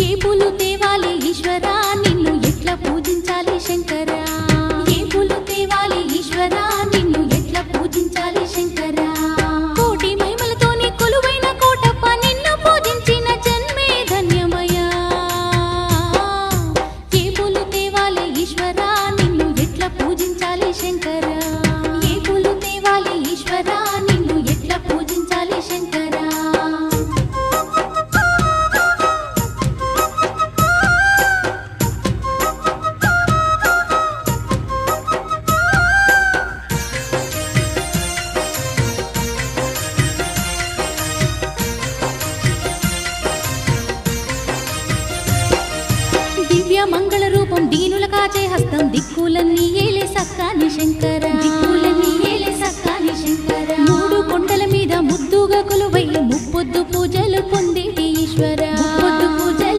ఏ పూలు తేవాలి ఈశ్వరా నిన్ను ఎట్లా పూజించాలి శంకరా ఏ పూలు తేవాలి ఈశ్వరా నిన్ను ఎట్లా పూజించాలి శంకరా కోటి మహిమలతోని కొలువైన కోటప్ప నిన్ను పూజించిన జన్మే ధన్యమయ్యా ఏ పూలు తేవాలి ఈశ్వరా నిన్ను ఎట్లా పూజించాలి శంకరా ఏ పూలు తేవాలి ఈశ్వరా నిన్ను ఎట్లా పూజించాలి శంకరా దివ్య మంగళ రూపం దీనుల కాచే హస్తం దిక్కులన్నీ ఏలే సక్కాని శంకర దిక్కులన్నీ ఏలే సక్కాని శంకర మూడు కొండల మీద ముద్దుగా కొలువై ముప్పొద్దు పూజలు పొందేటి ఈశ్వర